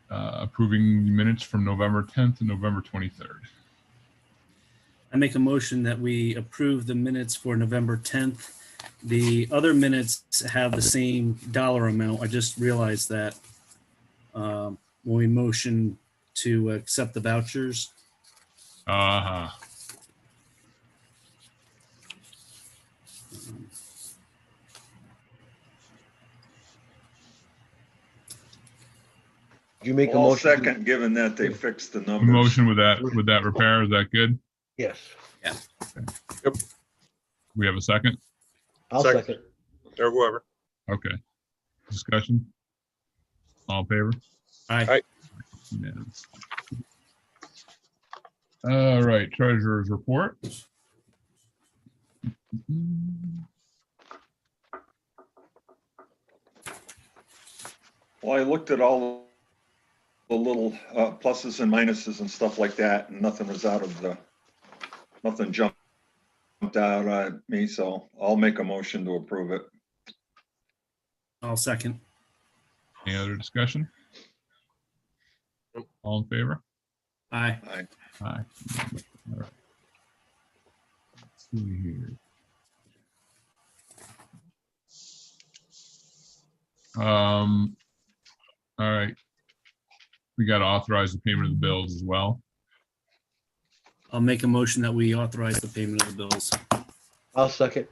approving the minutes from November 10th and November 23rd. I make a motion that we approve the minutes for November 10th. The other minutes have the same dollar amount. I just realized that when we motion to accept the vouchers. Uh-huh. You make a I'll motion. second, given that they fixed the A numbers. motion with that repair, is that good? Yes, We have a second? I'll second. Or whoever. Okay. Discussion? All in favor? Aye. Unanimous. All right, treasurer's report. Well, I looked at all the little pluses and minuses and stuff like that, and nothing jumped out at me, so I'll make a motion to approve it. I'll second. Any other discussion? All in favor? Aye. Aye. Aye. All right. Let's see here. All right. We got to authorize the payment of the bills as well. I'll make a motion that we authorize the payment of the bills. I'll second.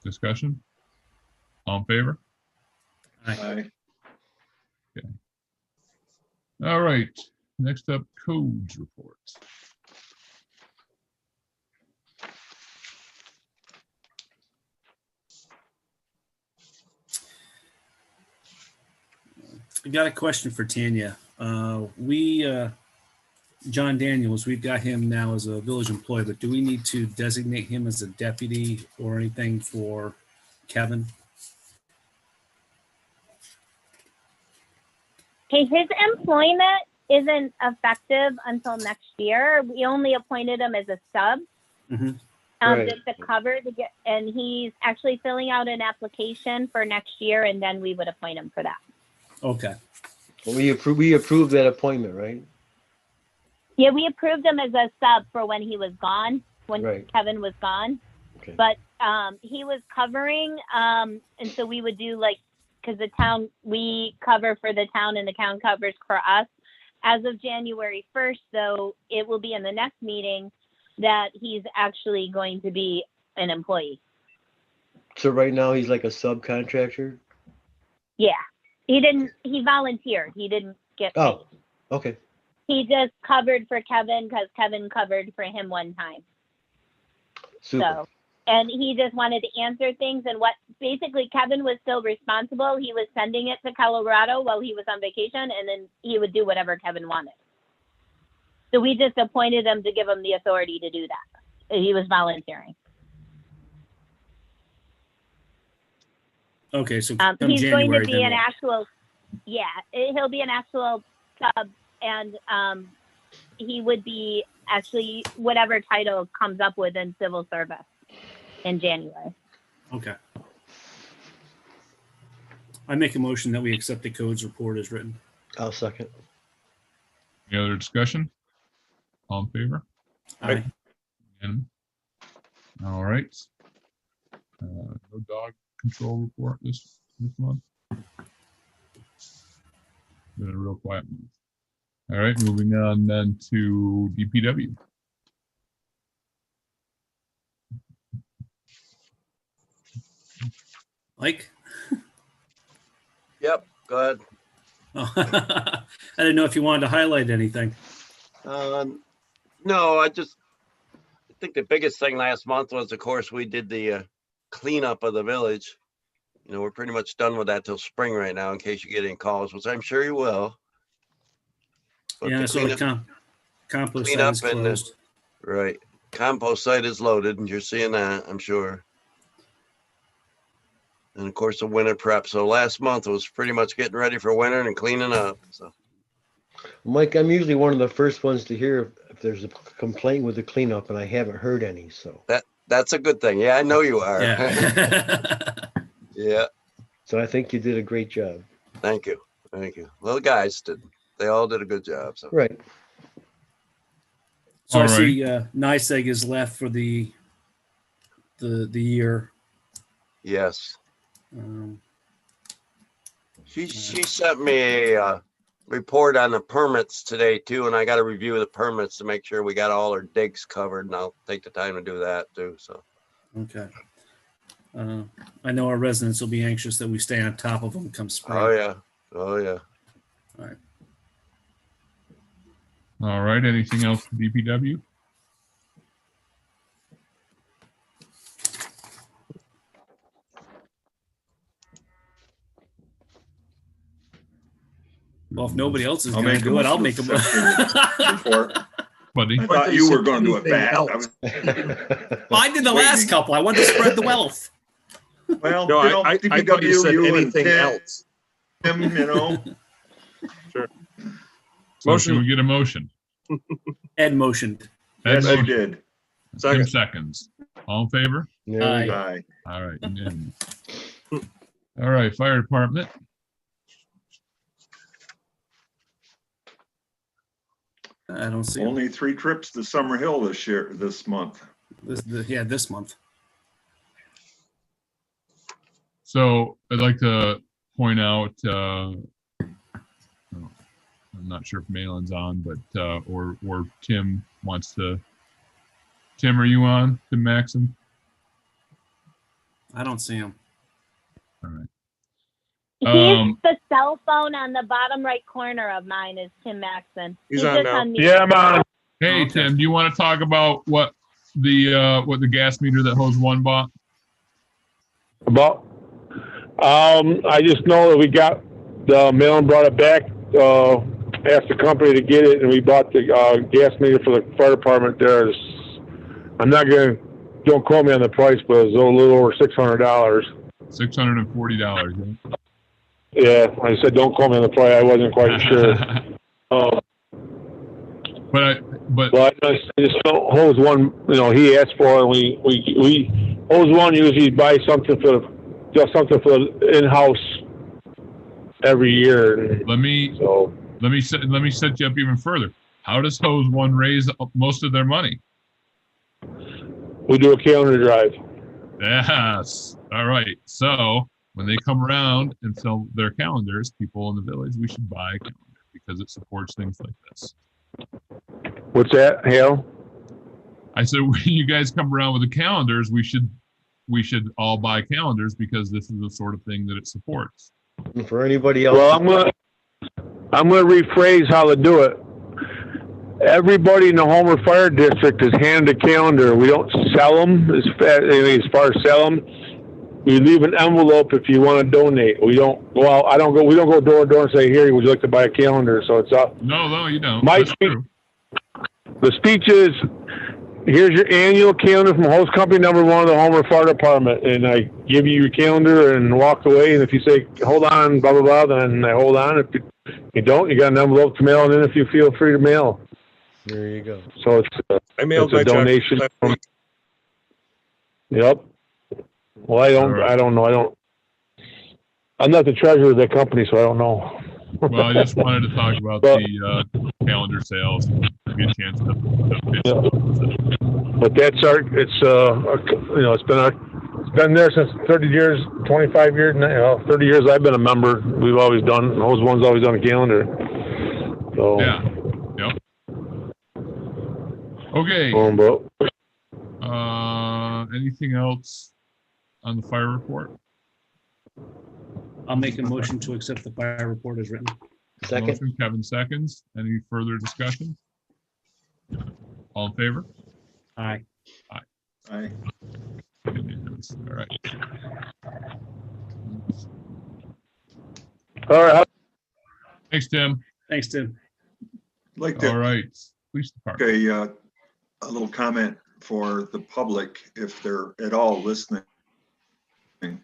Discussion? All in favor? Aye. All right. Next up, codes reports. I got a question for Tanya. John Daniels, we've got him now as a village employee, but do we need to designate him as a deputy or anything for Kevin? Okay, his employment isn't effective until next year. We only appointed him as a sub. Mhm. Right. Just to cover and he's actually filling out an application for next year, and then we would appoint him for that. Okay. Well, we approved that appointment, right? Yeah, we approved him as a sub for when he was gone, when Right. Kevin was gone. Okay. But he was covering, and so we would do because the town, we cover for the town and the town covers for us. As of January 1st, though, it will be in the next meeting that he's actually going to be an employee. So right now he's like a subcontractor? Yeah, he volunteered. He didn't get paid. Oh, okay. He just covered for Kevin because Kevin covered for him one time. Super. So, and he just wanted to answer things, and basically Kevin was still responsible. He was sending it to Colorado while he was on vacation, and then he would do whatever Kevin wanted. So we just appointed him to give him the authority to do that. He was volunteering. Okay, so come He's January, going to be then an actual, he'll be an actual sub, and he would be actually whatever title comes up with in civil service in January. okay. I make a motion that we accept the codes report as written. I'll second. Any other discussion? All in favor? Aye. And, all right. No dog control report this month. Been a real quiet month. All right, moving on then to DPW. Mike? Yep, go ahead. Oh, I didn't know if you wanted to highlight anything. No, I think the biggest thing last month was, of course, we did the cleanup of the village. You know, we're pretty much done with that till spring right now, in case you get any calls, which I'm sure you will. But Yeah, the so the cleanup- compost clean site up is and, closed. right. Compost site is loaded, and you're seeing that, I'm sure. And of course, the winter prep. So last month was pretty much getting ready for winter and cleaning up. So Mike, I'm usually one of the first ones to hear if there's a complaint with the cleanup, and I haven't heard any, so. that's a good thing. Yeah, I know you are. Yeah. Yeah. So I think you did a great job. Thank you. Thank you. Well, the guys did. They all did a good job. So Right. So I All see NYSEG is left for the year. yes, Um, she sent me a report on the permits today too, and I got to review the permits to make sure we got all our digs covered, and I'll take the time to do that too. So okay. I know our residents will be anxious that we stay on top of them come spring. oh yeah. All right. All right. Anything else for DPW? Well, if nobody else is I'll going to make a do it, I'll motion make to a. report. Buddy. I thought you were going to do it fast. Well, I did the last Waiting. couple. I wanted to spread the wealth. Well, No, you know, I DPW, thought you said and anything Tim, else. you know, So should we get a motion? Ed motioned. Ed yes, you motion. did. Tim seconds. All in favor? There you Aye. go. Aye. All right. Unanimous. All right. Fire department. I don't see him. Only 3 trips to Summer Hill this month. This month. So I'd like to point out, I'm not sure if Malin's on, but, or Tim wants to. Tim, are you on? Tim Maxim? I don't see him. All right. He's the cell phone on the bottom right corner of mine is Tim Maxon. He's on now. unmuted. Yeah, I'm on. Hey, Okay. Tim, do you want to talk about what the gas meter that Hose One bought? About, I just know that we got the mail and brought it back. Asked the company to get it, and we bought the gas meter for the fire department. There's, I'm not gonna, don't quote me on the price, but it was a little over $600. $640. Right? Yeah, I said don't quote me on the price. I wasn't quite sure. But Well, I just know Hose One, you know, he asked for it, and we Hose One usually buys something for the in-house every year. let me set you up even further. How does Hose One raise most of their money? We do a calendar drive. Yes. All right. So when they come around and sell their calendars, people in the village, we should buy a calendar because it supports things like this. What's that, Hale? I said, when you guys come around with the calendars, we should all buy calendars because this is the sort of thing that it supports. And for anybody else. Well, I'm gonna rephrase how to do it. Everybody in the Homer Fire District is handed a calendar. We don't sell them as far as sell them. We leave an envelope if you want to donate. We don't go out. We don't go door to door and say, "Here, would you like to buy a calendar?" So it's up. No, you don't. My That's speech, true. the speech is, here's your annual calendar from Host Company number 1 of the Homer Fire Department. And I give you your calendar and walk away. And if you say, hold on, blah, blah, blah, then I hold on. If you don't, you got an envelope to mail. And then if you feel free to mail. There you go. So it's, I mailed it's a my check donation. last week. Yep. Well, I don't know. I'm not the treasurer of that company, so I don't know. Well, I just wanted to talk about the calendar sales. Give you a chance to pitch. Yeah. But that's it's been there since 30 years, 25 years now. 30 years I've been a member. We've always done, those ones always done a calendar. So. Yeah. Yep. Okay. But Anything else on the fire report? I'll make a motion to accept the fire report as written. Second. Motion, Kevin seconds. Any further discussion? All in favor? Aye. Aye. All right. all right. Thanks, Tim. Thanks, Tim. I'd like to All right. Police department. Okay, a little comment for the public if they're at all listening. And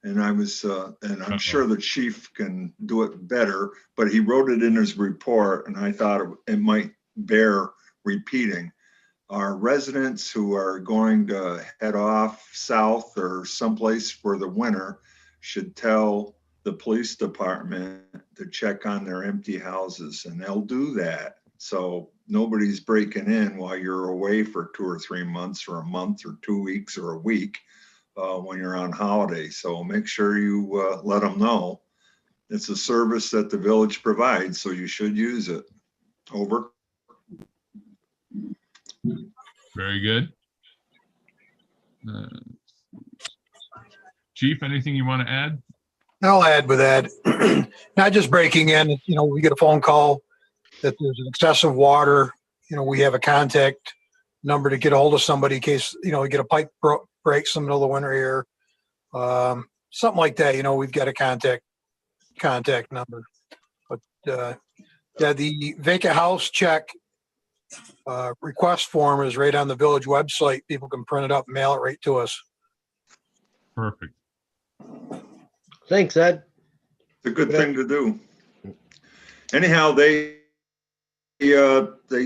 and I'm sure the chief can do it better, but he wrote it in his report and I thought it might bear repeating. Our residents who are going to head off south or someplace for the winter should tell the police department to check on their empty houses, and they'll do that. So nobody's breaking in while you're away for 2 or 3 months or a month or 2 weeks or a week when you're on holiday. So make sure you let them know. It's a service that the village provides, so you should use it. Over. Very good. Chief, anything you want to add? I'll add with that. Not just breaking in, we get a phone call that there's an excessive water. We have a contact number to get a hold of somebody in case, we get a pipe breaks in the middle of the winter here. Something like that, we've got a contact number. But yeah, the vacant house check request form is right on the village website. People can print it up, mail it right to us. Perfect. Thanks, Ed. It's a good thing to do. Anyhow, they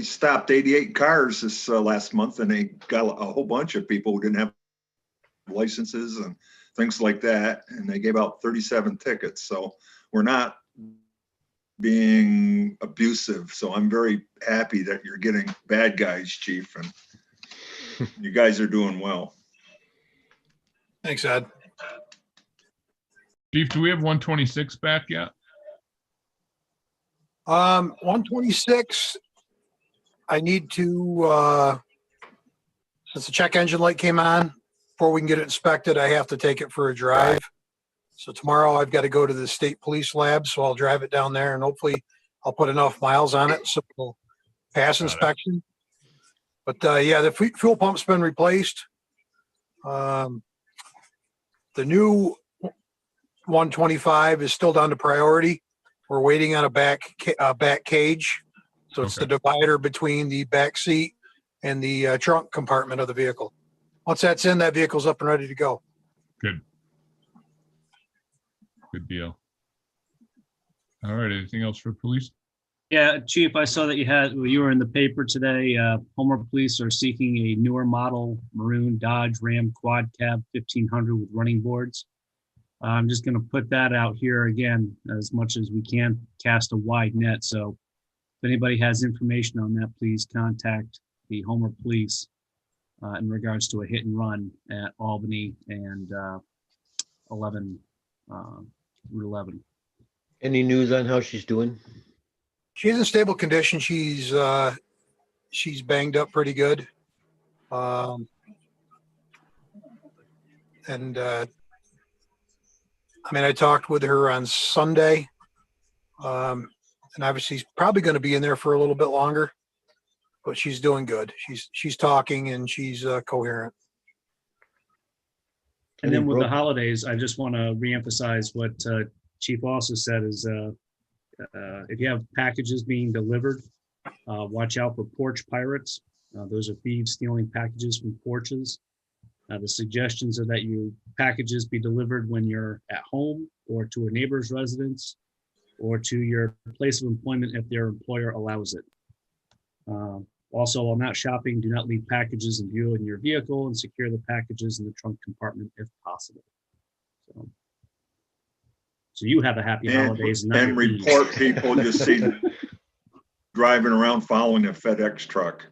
stopped 88 cars this last month, and they got a whole bunch of people who didn't have licenses and things like that, and they gave out 37 tickets. So we're not being abusive. So I'm very happy that you're getting bad guys, Chief, and you guys are doing well. Thanks, Ed. Chief, do we have 126 back yet? 126, I need to, since the check engine light came on, before we can get it inspected, I have to take it for a drive. So tomorrow I've got to go to the state police lab, so I'll drive it down there and hopefully I'll put enough miles on it so it'll pass inspection. But yeah, the fuel pump's been replaced. The new 125 is still down to priority. We're waiting on a back cage. So it's the divider between the back seat and the trunk compartment of the vehicle. Once that's in, that vehicle's up and ready to go. Good. Good deal. All right. Anything else for police? Yeah, Chief, I saw that you were in the paper today. Homer Police are seeking a newer model maroon Dodge Ram Quad Cab 1500 with running boards. I'm just going to put that out here again, as much as we can, cast a wide net. So if anybody has information on that, please contact the Homer Police in regards to a hit and run at Albany and Route 11. Any news on how she's doing? She's in stable condition. She's banged up pretty good. I talked with her on Sunday, and obviously she's probably going to be in there for a little bit longer, but she's doing good. She's talking and she's coherent. And then with the holidays, I just want to reemphasize what Chief also said is if you have packages being delivered, watch out for porch pirates. Those are thieves stealing packages from porches. The suggestions are that your packages be delivered when you're at home or to a neighbor's residence or to your place of employment if their employer allows it. Also, while not shopping, do not leave packages in view in your vehicle and secure the packages in the trunk compartment if possible. So you have a happy holidays. And report people you see driving around following a FedEx truck.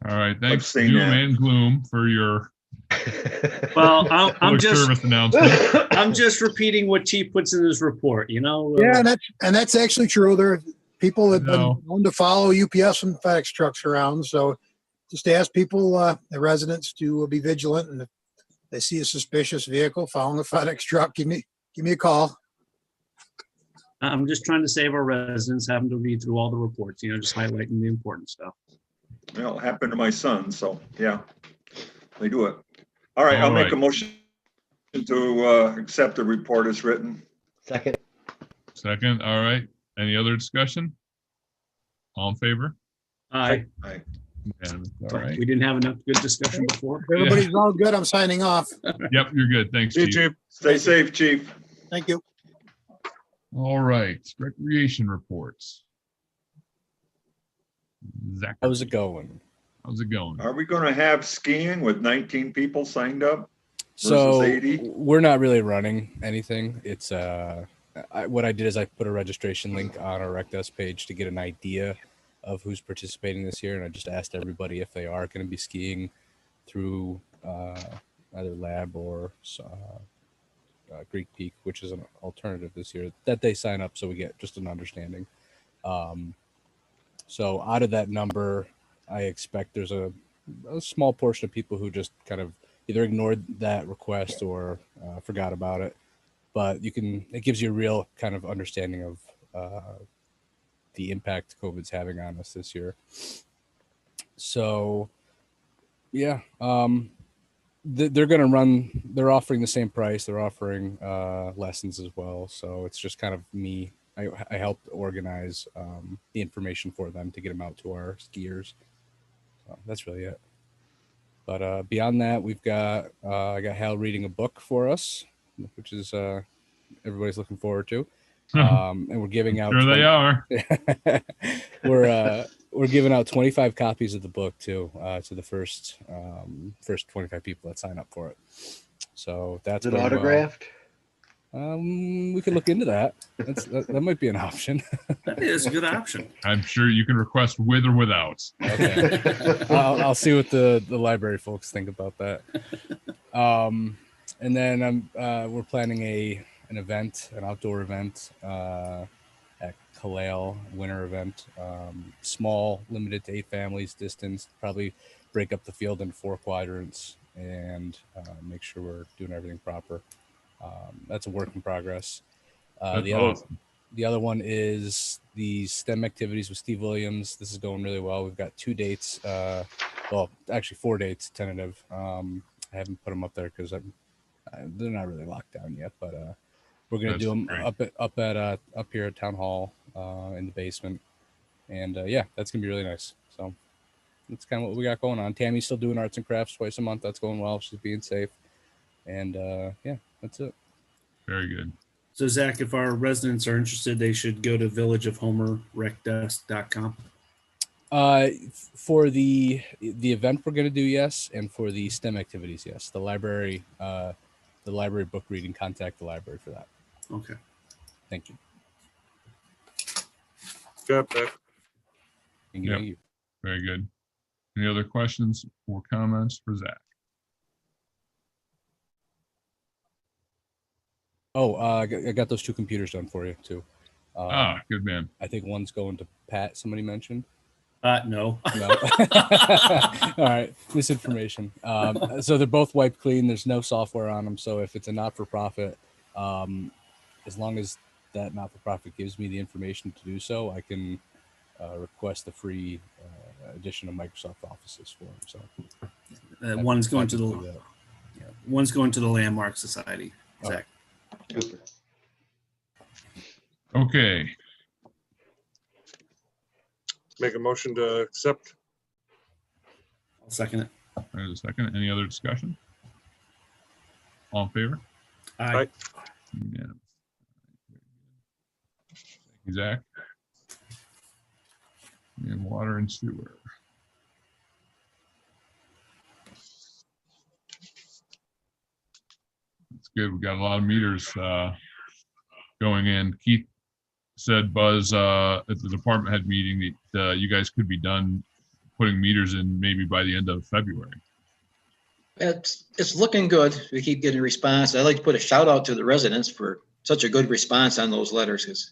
All right. Thanks, Doom and Gloom, for your I'm just service announcement. I'm just repeating what Chief puts in his report. Yeah, and that's actually true. There, people have been known to follow UPS and FedEx trucks around. So just ask people, the residents, to be vigilant, and if they see a suspicious vehicle following a FedEx truck, give me a call. I'm just trying to save our residents having to read through all the reports. Just highlighting the important stuff. Well, it happened to my son, so yeah, they do it. All right, I'll make a motion to accept the report as written. Second. All right. Any other discussion? All in favor? Aye. Aye. All right. We didn't have enough good discussion before. Everybody's all good. I'm signing off. Yep, you're good. Thanks, Chief. Stay safe, Chief. Thank you. All right. Recreation reports. Zach. How's it going? Are we going to have skiing with 19 people signed up? So 80? we're not really running anything. It's what I did is I put a registration link on our RecDesk page to get an idea of who's participating this year, and I just asked everybody if they are going to be skiing through either Lab or Greek Peak, which is an alternative this year, that they sign up so we get just an understanding. So out of that number, I expect there's a small portion of people who just kind of either ignored that request or forgot about it. But it gives you a real kind of understanding of the impact COVID's having on us this year. So, yeah, they're going to run. They're offering the same price. They're offering lessons as well. So it's just kind of me. I helped organize the information for them to get them out to our skiers. So that's really it. But beyond that, we've got I got Hal reading a book for us, which is everybody's looking forward to. And we're giving out. Sure, they are. We're giving out 25 copies of the book to the first 25 people that sign up for it. So that's Is it autographed? We could look into that. That might be an option. That is a good option. I'm sure you can request with or without. Okay. I'll see what the library folks think about that. And then we're planning an event, an outdoor event at Kalale, winter event. Small, limited to 8 families, distance. Probably break up the field in 4 quadrants and make sure we're doing everything proper. That's a work in progress. Awesome. The other one is the STEM activities with Steve Williams. This is going really well. We've got 2 dates. Well, actually 4 dates tentative. I haven't put them up there because they're not really locked down yet. But we're gonna do them great. up here at Town Hall in the basement, and yeah, that's gonna be really nice. So that's kind of what we got going on. Tammy's still doing arts and crafts twice a month. That's going well. She's being safe, and yeah, that's it. Very good. So Zach, if our residents are interested, they should go to villageofhomerrecdesk.com. For the event we're going to do, yes, and for the STEM activities, yes. The library book reading, contact the library for that. Okay. Thank you. Got that. Thank you. Yep. Thank you. Very good. Any other questions or comments for Zach? Oh, I got those 2 computers done for you too. Good man. I think one's going to Pat. Somebody mentioned. No. No. All right. Misinformation. So they're both wiped clean. There's no software on them. So if it's a not-for-profit, as long as that not-for-profit gives me the information to do so, I can request a free edition of Microsoft Offices for them. So One's going to the Landmark Society. Zach. Super. Okay. Make a motion to accept. I'll second it. There's a second. Any other discussion? All in favor? Aye. Unanimous. Thank you, Zach. And water and sewer. That's good. We got a lot of meters going in. Keith said, Buzz, at the department head meeting that you guys could be done putting meters in maybe by the end of February. It's looking good. We keep getting response. I'd like to put a shout out to the residents for such a good response on those letters, because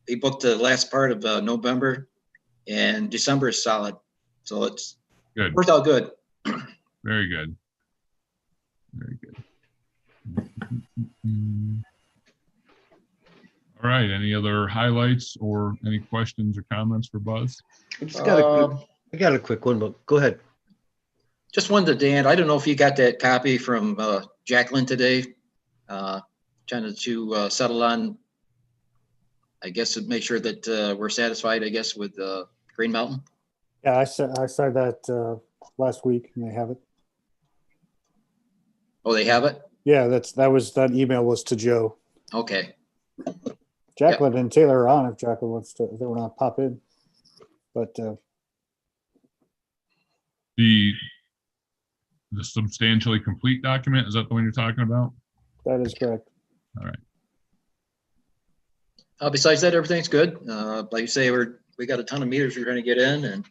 they booked the last part of November, and December is solid. So it's Good. worked out good. Very good. Very good. All right. Any other highlights or any questions or comments for Buzz? I got a quick one, but go ahead. Just wanted to, Dan, I don't know if you got that copy from Jacqueline today, trying to settle on, I guess, to make sure that we're satisfied, I guess, with Green Mountain. Yeah, I said that last week, and they have it. Oh, they have it? Yeah, that email was to Joe. Okay. Jacqueline and Taylor are on if Jacqueline wants to, if they want to pop in. But The substantially complete document, is that the one you're talking about? that is correct. All right. Besides that, everything's good. Like you say, we got a ton of meters we're gonna get in and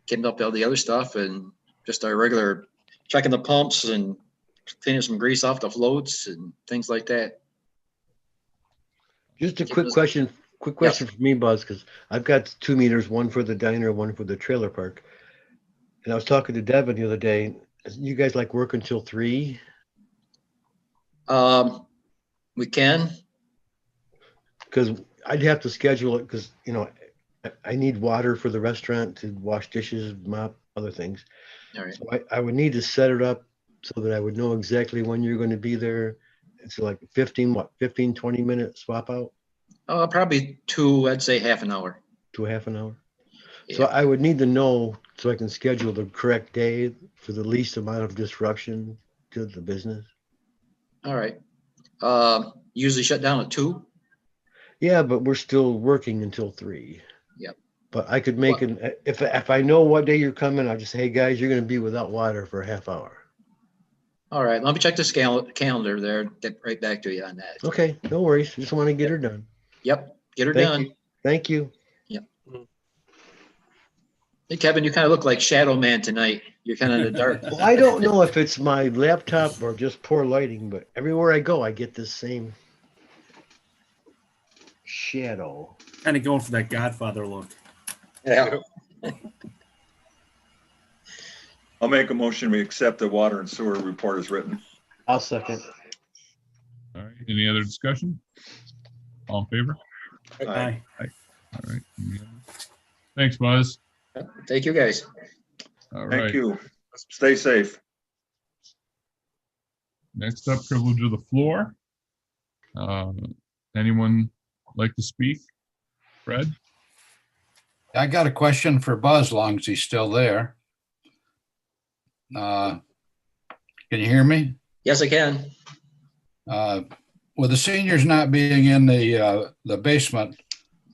getting up all the other stuff and just our regular checking the pumps and cleaning some grease off the floats and things like that. Just a quick question for me, Buzz, because I've got 2 meters, one for the diner, one for the trailer park. And I was talking to Devin the other day. You guys like work until 3? We can. Because I'd have to schedule it because, you know, I need water for the restaurant to wash dishes, mop, other things. All right. So I would need to set it up so that I would know exactly when you're going to be there. It's like 15, 20 minute swap out Probably 2, I'd say half an hour. to half an hour. Yeah. So I would need to know so I can schedule the correct day for the least amount of disruption to the business. All right. Usually shut down at 2. Yeah, but we're still working until 3. Yep. But I could make it, if I know what day you're coming, I'll just say, hey guys, you're going to be without water for a half hour. All right. Let me check this calendar there. Get right back to you on that. Okay, no worries. Just want to get her done. Yep. Get her Thank done. you. Thank you. Yep. Hey, Kevin, you kind of look like Shadow Man tonight. You're kind of in the dark. Well, I don't know if it's my laptop or just poor lighting, but everywhere I go, I get this same shadow. Kind of going for that Godfather look. Yeah. I'll make a motion. We accept the water and sewer report as written. I'll second. All right, any other discussion? All in favor? Aye. All right. Thanks, Buzz. Thank you, guys. All right. Thank you. Stay safe. Next up, privilege of the floor. Anyone like to speak? Fred? I got a question for Buzz, long as he's still there. Can you hear me? Yes, I can. With the seniors not being in the basement,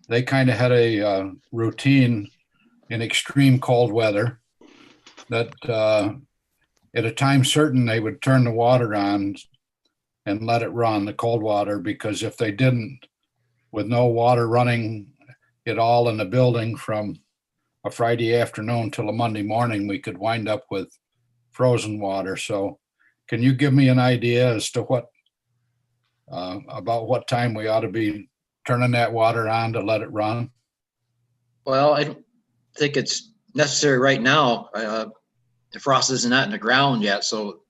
they kind of had a routine in extreme cold weather that at a time certain they would turn the water on and let it run, the cold water, because if they didn't, with no water running at all in the building from a Friday afternoon till a Monday morning, we could wind up with frozen water. So can you give me an idea as to what about what time we ought to be turning that water on to let it run? Well, I don't think it's necessary right now. The frost is not in the ground yet, so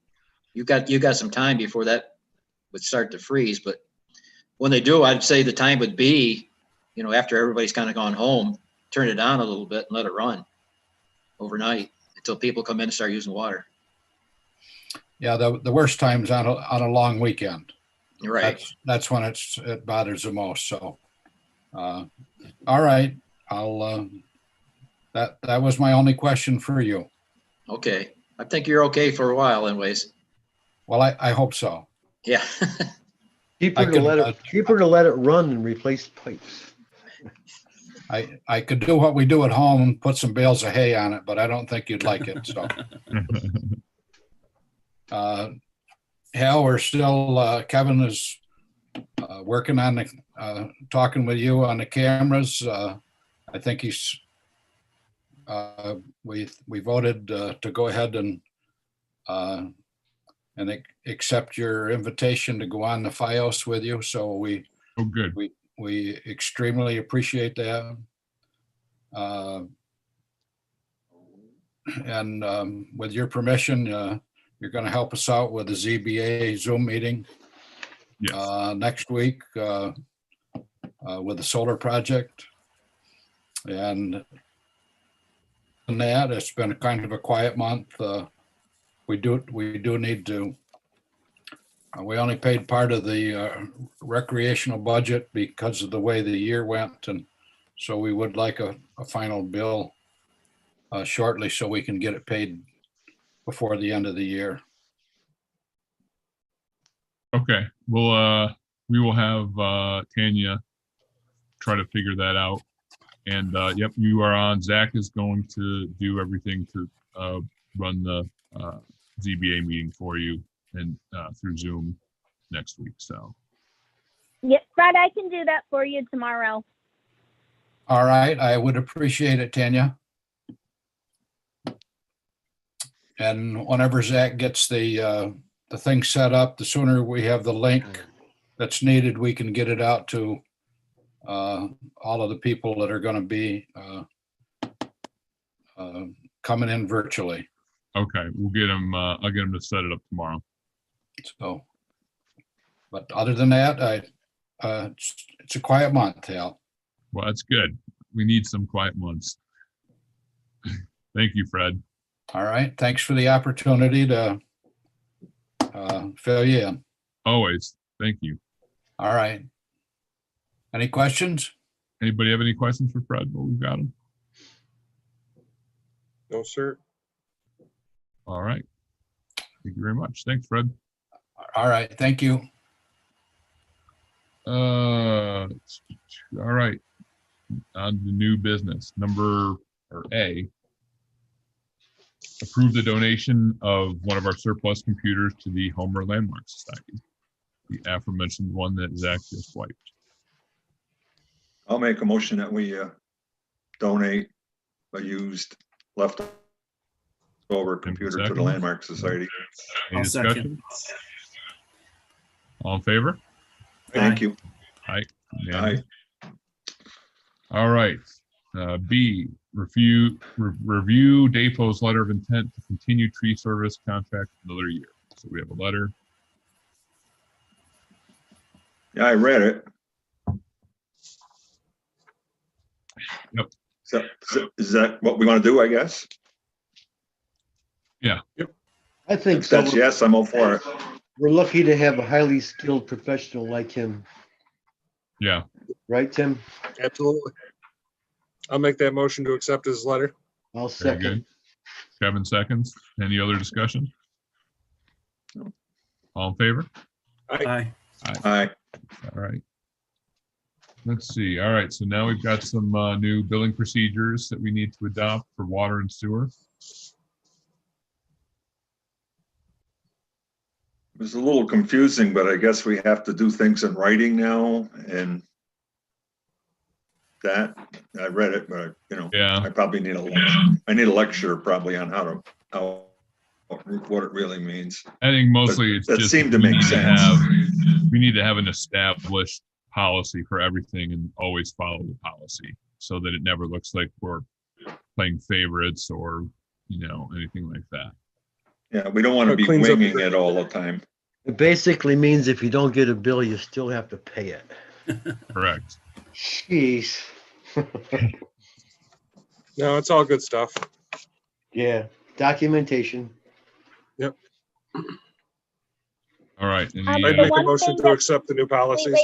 you got some time before that would start to freeze. But when they do, I'd say the time would be, after everybody's kind of gone home, turn it on a little bit and let it run overnight until people come in and start using water. Yeah, the worst time's on a long weekend. Right. That's when it bothers the most. So, all right, I'll. That was my only question for you. Okay, I think you're okay for a while, anyways. Well, I hope so. Yeah. Cheaper to let it run and replace pipes. I could do what we do at home and put some bales of hay on it, but I don't think you'd like it. So, Hal, we're still. Kevin is working on talking with you on the cameras. I think he's. We voted to go ahead and accept your invitation to go on the FiOS with you. So we extremely appreciate that. And with your permission, you're going to help us out with the ZBA Zoom meeting next week with the solar project. And that it's been kind of a quiet month. We do need to. We only paid part of the recreational budget because of the way the year went, and so we would like a final bill shortly so we can get it paid before the end of the year. Okay, well, we will have Tanya try to figure that out. And yep, you are on. Zach is going to do everything to run the ZBA meeting for you and through Zoom next week. So Yeah, Fred, I can do that for you tomorrow. All right, I would appreciate it, Tanya. And whenever Zach gets the thing set up, the sooner we have the link that's needed, we can get it out to all of the people that are going to be coming in virtually. Okay, we'll get him. I'll get him to set it up tomorrow. So, but other than that, it's a quiet month, Hal. Well, that's good. We need some quiet months. Thank you, Fred. All right, thanks for the opportunity to fill you in. Always. Thank you. All right. Any questions? Anybody have any questions for Fred? Well, we've got him. No, sir. All right. Thank you very much. Thanks, Fred. All right, thank you. All right. On to new business. Number A. Approve the donation of one of our surplus computers to the Homer Landmark Society. The aforementioned one that Zach just wiped. I'll make a motion that we donate a used leftover computer to the Landmark Society. Any I'll discussion? second. All in favor? Thank you. Aye. Aye. All right. B, review Daypo's letter of intent to continue tree service contract another year. So we have a letter. Yeah, I read it. Yep. So is that what we want to do, I guess? Yeah. Yep. I think If so. that's yes, I'm all for it. We're lucky to have a highly skilled professional like him. Yeah. Right, Tim? Absolutely. I'll make that motion to accept his letter. I'll Very second. good. Kevin seconds. Any other discussion? All in favor? Aye. Aye. All right. Let's see. All right. So now we've got some new billing procedures that we need to adopt for water and sewer. It was a little confusing, but I guess we have to do things in writing now, and that I read it, but Yeah. I probably need a lecture. I need a lecture probably on what it really means. I think mostly But it's that just seemed to we make need sense. we need to have an established policy for everything and always follow the policy so that it never looks like we're playing favorites or anything like that. Yeah, we don't want to It be cleans up the winging it all the time. It basically means if you don't get a bill, you still have to pay it. Correct. Jeez. No, it's all good stuff. Yeah, documentation. Yep. All right. Any, I'd The make a one motion thing to that- accept the new policies.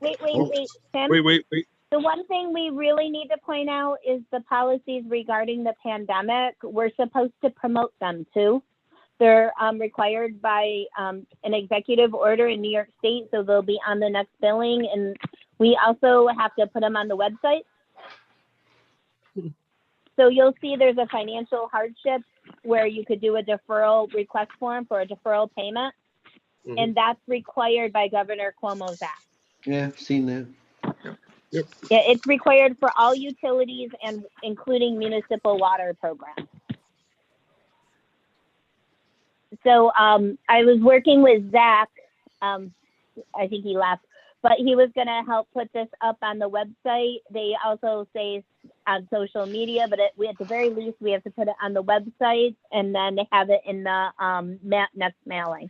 Wait, Tim. Wait. The one thing we really need to point out is the policies regarding the pandemic. We're supposed to promote them too. They're required by an executive order in New York State, so they'll be on the next billing. And we also have to put them on the website. So you'll see there's a financial hardship where you could do a deferral request form for a deferral payment. Mhm. And that's required by Governor Cuomo's act. Yeah, I've seen that. Yeah, it's required for all utilities and including municipal water programs. So I was working with Zach. I think he left, but he was going to help put this up on the website. They also say on social media, but we at the very least we have to put it on the website and then have it in the next mailing.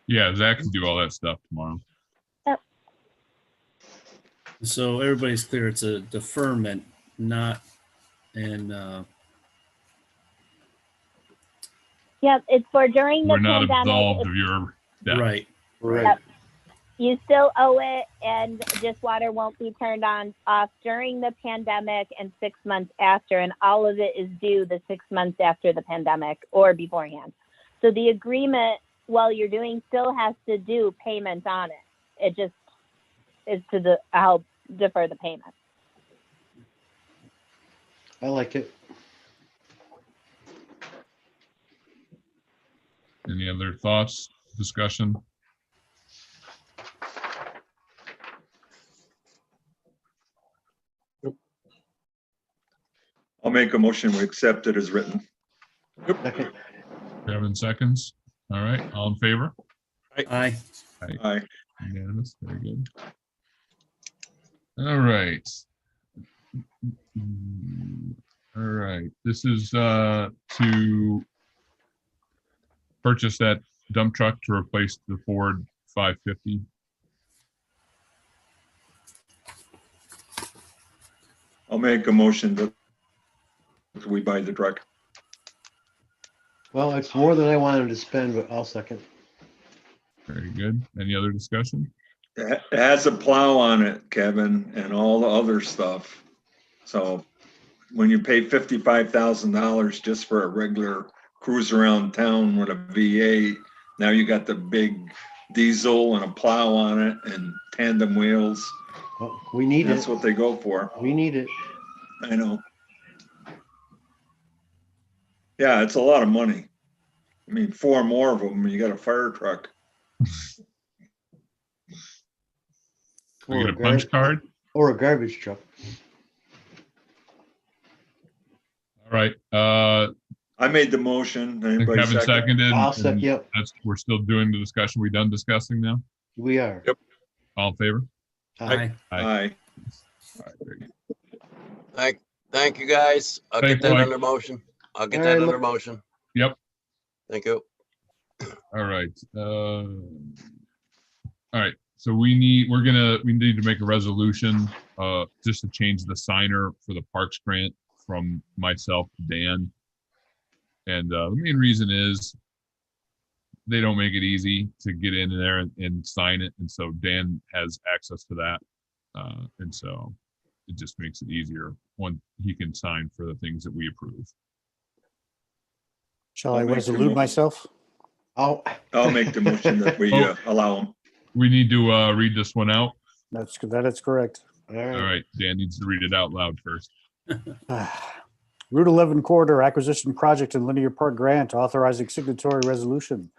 yeah, Zach can do all that stuff tomorrow. So everybody's clear, it's a deferment, not an, Yep, it's for during the We're not pandemic. absolved of your debt. right. Yep. You still owe it, and just water won't be turned off during the pandemic and 6 months after, and all of it is due the 6 months after the pandemic or beforehand. So the agreement, while you're doing, still has to do payments on it. It just is to help defer the payment. I like it. Any other thoughts, discussion? I'll make a motion. We accept it as written. Second. Kevin seconds. All right, all in favor? Aye. Aye. Unanimous, very good. All right. All right, this is to purchase that dump truck to replace the Ford 550. I'll make a motion that we buy the truck. Well, it's more than I wanted to spend, but I'll second. Very good. Any other discussion? It has a plow on it, Kevin, and all the other stuff. So when you pay $55,000 just for a regular cruise around town with a V8, now you got the big diesel and a plow on it and tandem wheels. Well, we need That's it. what they go for. We need it. I know. Yeah, it's a lot of money. I mean, 4 more of them, you got a fire truck. We get a punch card. Or a garbage truck. All right. I made the motion. Anybody Kevin second? seconded. I'll second. and Yep, We're still doing the discussion. We done discussing now? we are. Yep. All in favor? Aye. Aye. All right, very good. Thank you, guys. I'll Thanks, get that Mike. under motion. I'll get All that right, under look- motion. Yep. Thank you. All right. All right. So we need to make a resolution just to change the signer for the parks grant from myself to Dan. And the main reason is they don't make it easy to get in there and sign it. And so Dan has access to that. And so it just makes it easier when he can sign for the things that we approve. Shall I I'll make the resolute motion. myself? I'll Make the motion that we allow them. We need to read this one out. That is correct. All All right. right. Dan needs to read it out loud first. Route 11 Corridor Acquisition Project and Linear Park Grant authorizing signatory resolution.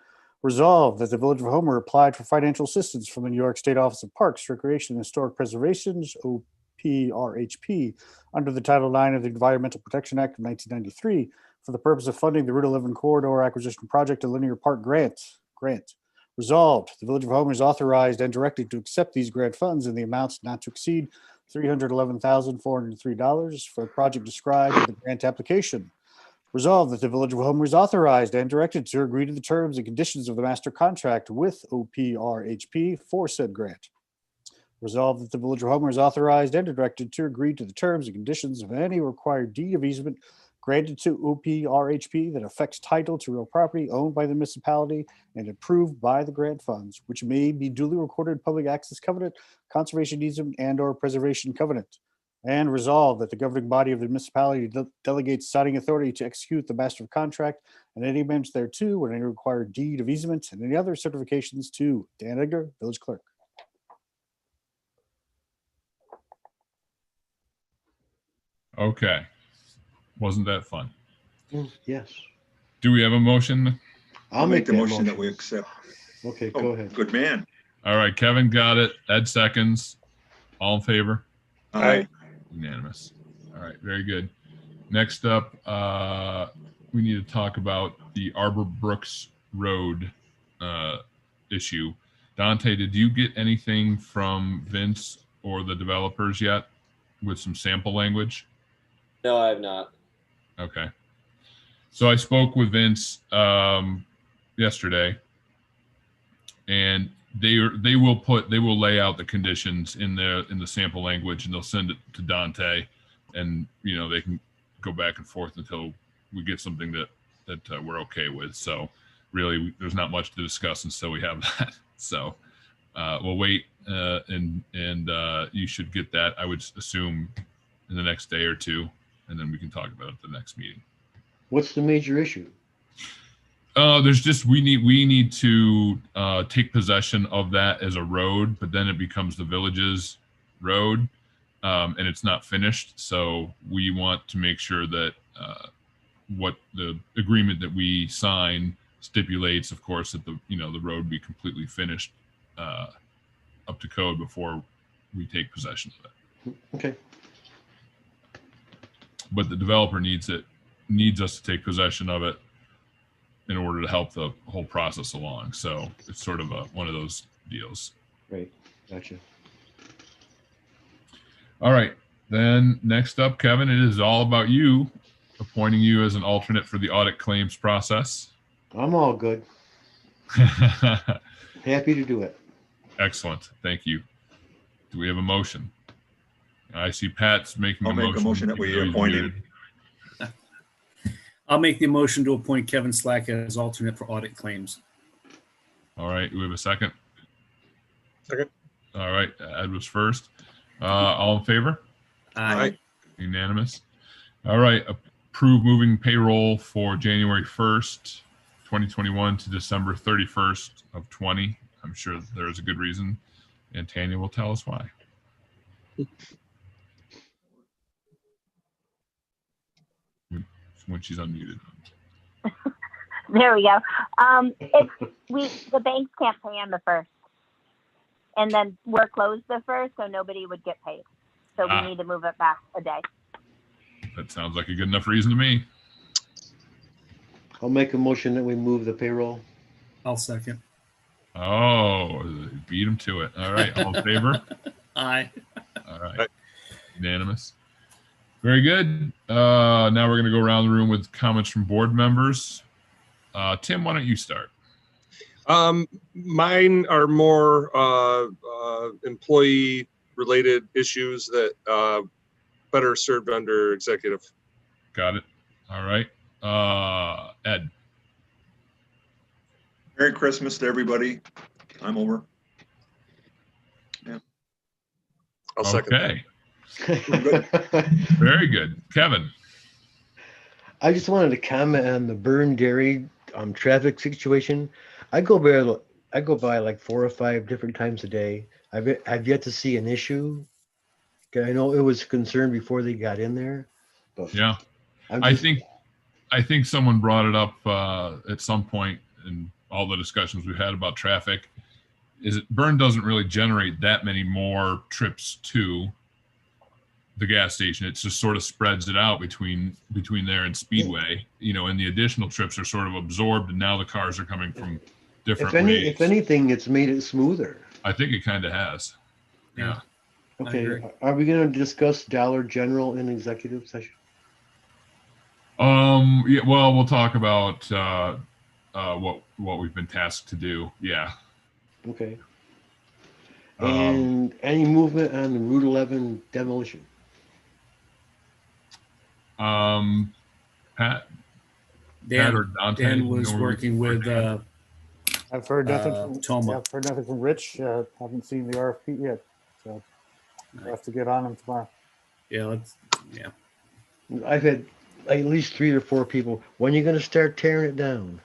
Resolved that the Village of Homer applied for financial assistance from the New York State Office of Parks, Recreation, and Historic Preservation's OPRHP under the Title IX of the Environmental Protection Act of 1993 for the purpose of funding the Route 11 Corridor Acquisition Project and Linear Park Grant. Resolved, the Village of Homer is authorized and directed to accept these grant funds in the amounts not to exceed $311,403 for the project described in the grant application. Resolved that the Village of Homer is authorized and directed to agree to the terms and conditions of the master contract with OPRHP for said grant. Resolved that the Village of Homer is authorized and directed to agree to the terms and conditions of any required deed of easement granted to OPRHP that affects title to real property owned by the municipality and approved by the grant funds, which may be duly recorded public access covenant, conservation easement, and/or preservation covenant. And resolve that the governing body of the municipality delegates signing authority to execute the master contract and any amendments thereto and any required deed of easement and any other certifications to Dan Edgar, village clerk. Okay. Wasn't that fun? Yes. Do we have a motion? I'll make the that motion that we accept. Okay, go Oh, ahead. good man. All right, Kevin got it. Ed seconds. All in favor? Aye. Unanimous. All right, very good. Next up, we need to talk about the Arbor Brooks Road issue. Dante, did you get anything from Vince or the developers yet with some sample language? No, I have not. Okay. So I spoke with Vince yesterday, and they will lay out the conditions in the sample language, and they'll send it to Dante, and they can go back and forth until we get something that we're okay with. So really, there's not much to discuss until we have that. So we'll wait, and you should get that, I would assume, in the next day or two, and then we can talk about it at the next meeting. What's the major issue? There's just we need to take possession of that as a road, but then it becomes the village's road, and it's not finished. So we want to make sure that what the agreement that we sign stipulates, of course, that the road be completely finished up to code before we take possession of it. Okay. but the developer needs us to take possession of it in order to help the whole process along. So it's sort of one of those deals. Right. Gotcha. All right. Then next up, Kevin, it is all about you, appointing you as an alternate for the audit claims process. I'm all good. Happy to do it. Excellent. Thank you. Do we have a motion? I see Pat's making I'll a make motion. a motion that we appoint him. I'll make the motion to appoint Kevin Slack as alternate for audit claims. All right. Do we have a second? Second. All right. Ed was first. All in favor? Aye. Unanimous. All right. Approve moving payroll for January 1st, 2021 to December 31st of 20. I'm sure there is a good reason, and Tanya will tell us why. When she's unmuted. There we go. The banks can't pay on the 1st, and then we're closed the 1st, so nobody would get paid. So we need to move it back a day. That sounds like a good enough reason to me. I'll make a motion that we move the payroll. I'll second. Oh, beat him to it. All right. All in favor? Aye. All right. Unanimous. Very good. Now we're going to go around the room with comments from board members. Tim, why don't you start? Mine are more employee related issues that better served under executive. Got it. All right. Ed. Merry Christmas to everybody. I'm over. Yeah. I'll second that. Okay. Very good. Kevin. I just wanted to comment on the Burn Dairy traffic situation. I go by like 4 or 5 different times a day. I've yet to see an issue. I know it was a concern before they got in there, but yeah, I think someone brought it up at some point in all the discussions we've had about traffic. Burn doesn't really generate that many more trips to the gas station. It just sort of spreads it out between there and Speedway, and the additional trips are sort of absorbed, and now the cars are coming from different ways. If anything, it's made it smoother. I think it kind of has. Yeah. Okay. Are we going to discuss Dollar General in executive session? Yeah. Well, we'll talk about what we've been tasked to do. Yeah. Okay. And any movement on the Route 11 demolition? Pat or Dante? Dan was working with. I've heard nothing from Toma. I've heard nothing from Rich. Haven't seen the RFP yet, so I'll have to get on him tomorrow. Yeah. I've had at least 3 or 4 people. When are you going to start tearing it down?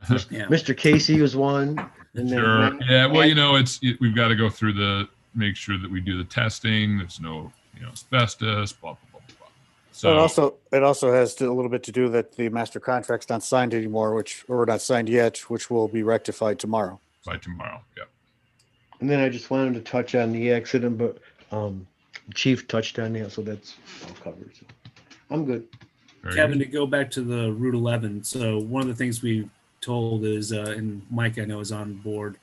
Mr. Casey was one. And Sure. then Yeah. Well, we've got to go through make sure that we do the testing. There's no, asbestos, blah, blah, blah, blah. So it also has a little bit to do that the master contract's not signed anymore, or not signed yet, which will be rectified tomorrow. By tomorrow. Yeah. And then I just wanted to touch on the accident, but Chief touched on that, so that's all covered. So I'm good. Kevin, to go back to the Route 11. So one of the things we told is, and Mike I know is on board,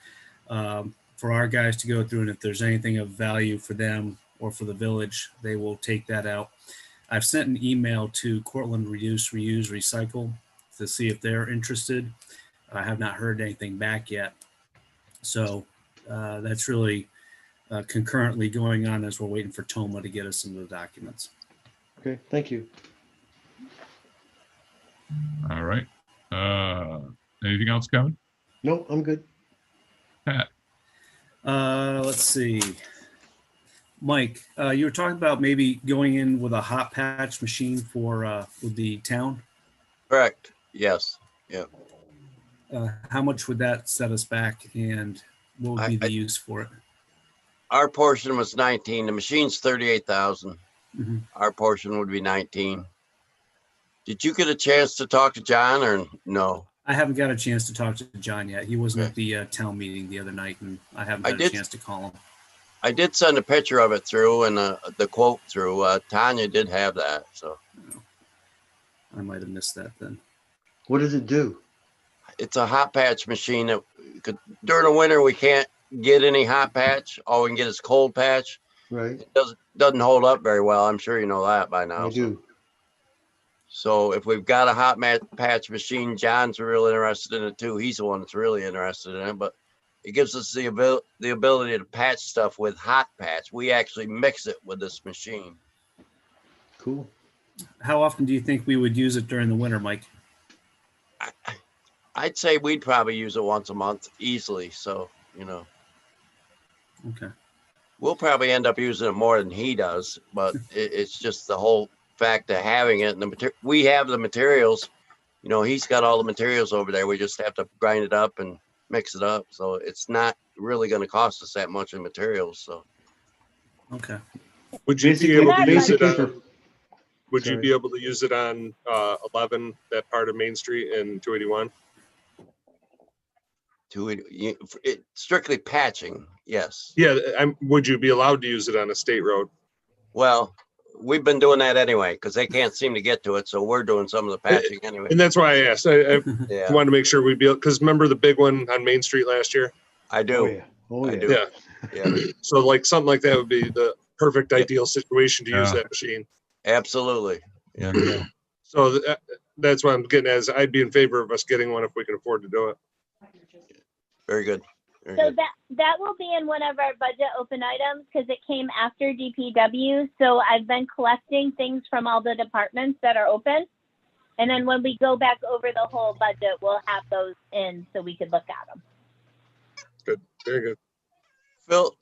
for our guys to go through, and if there's anything of value for them or for the village, they will take that out. I've sent an email to Cortland Reduce, Reuse, Recycle to see if they're interested. I have not heard anything back yet. So that's really concurrently going on as we're waiting for Toma to get us some of the documents. Okay, thank you. All right. Anything else, Kevin? No, I'm good. Pat. Let's see. Mike, you were talking about maybe going in with a hot patch machine for with the town. Correct. Yes. Yeah. How much would that set us back, and what would be the use for it? Our portion was 19. The machine's 38,000. Mm-hmm. Our portion would be 19. Did you get a chance to talk to John or no? I haven't got a chance to talk to John yet. He wasn't at the town meeting the other night, and I haven't had a chance to call him. I did send a picture of it through and the quote through. Tanya did have that. So I might have missed that then. What does it do? It's a hot patch machine that could, during the winter, we can't get any hot patch. All we can get is cold patch. Right. It doesn't hold up very well. I'm sure you know that by now. I do. So if we've got a hot patch machine, John's real interested in it too. He's the one that's really interested in it, but it gives us the ability to patch stuff with hot patch. We actually mix it with this machine. Cool. How often do you think we would use it during the winter, Mike? I'd say we'd probably use it once a month easily. So, Okay. we'll probably end up using it more than he does, but it's just the whole fact of having it. And we have the materials, he's got all the materials over there. We just have to grind it up and mix it up. So it's not really going to cost us that much in materials. So. Okay. Would you be able to use it Basically on, would you be able to use it on 11, that part of Main Street and 281? Strictly patching, yes. Yeah, would you be allowed to use it on a state road? Well, we've been doing that anyway because they can't seem to get to it, so we're doing some of the patching anyway. And that's why I asked. I Yeah. wanted to make sure we'd be, because remember the big one on Main Street last year? I do. Oh, yeah. Oh, I yeah. do. Yeah. So like something like that would be the perfect ideal situation to use Yeah. that machine. Absolutely. Yeah. So that's what I'm getting at, is I'd be in favor of us getting one if we can afford to do it. Very good. Very So good. that will be in one of our budget open items because it came after DPW. So I've been collecting things from all the departments that are open. And then when we go back over the whole budget, we'll have those in so we could look at them. Good. Very good.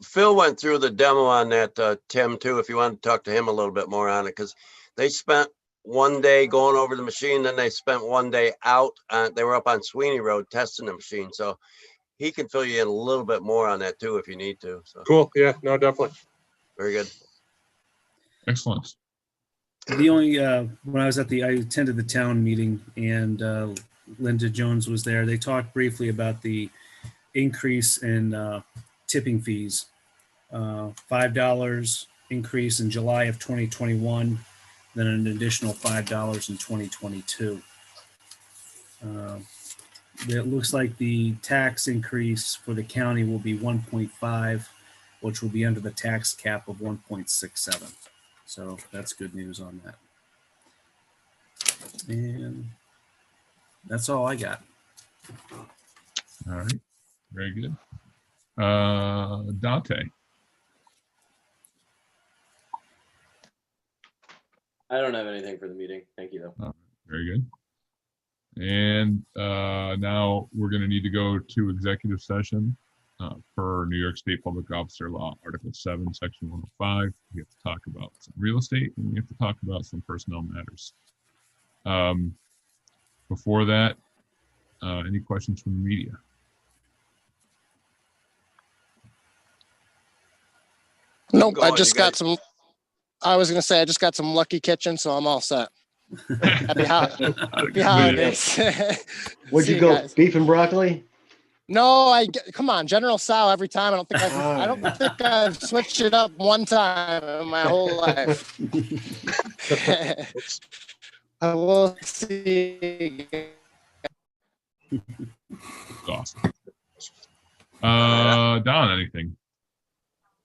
Phil went through the demo on that, Tim, too, if you want to talk to him a little bit more on it, because they spent one day going over the machine, then they spent one day out. They were up on Sweeney Road testing the machine. So he can fill you in a little bit more on that, too, if you need to. So. Cool. Yeah, no, definitely. Very good. Excellent. The only, when I attended the town meeting and Linda Jones was there, they talked briefly about the increase in tipping fees. $5 increase in July of 2021, then an additional $5 in 2022. It looks like the tax increase for the county will be 1.5, which will be under the tax cap of 1.67. So that's good news on that. And that's all I got. All right. Very good. Dante. I don't have anything for the meeting. Thank you, though. Very good. And now we're going to need to go to executive session per New York State Public Officer Law, Article 7, Section 105. We have to talk about some real estate and we have to talk about some personnel matters. Before that, any questions from the media? Nope, I just got some. I was going to say I just got some Lucky Kitchen, so I'm all set. Happy holidays. Where'd you go? Beef and broccoli? No, come on, General Tso every time. I don't think I've switched it up one time in my whole life. I will see. Awesome. Don, anything?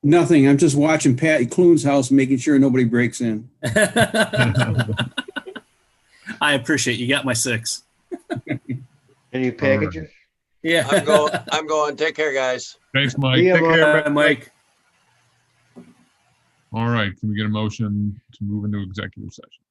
Nothing. I'm just watching Patty Clune's house, making sure nobody breaks in. I appreciate you got my 6. Any packages? Yeah. I'm going. Take care, guys. Thanks, Mike. Yeah, Take care, Mike. All right. Can we get a motion to move into executive session?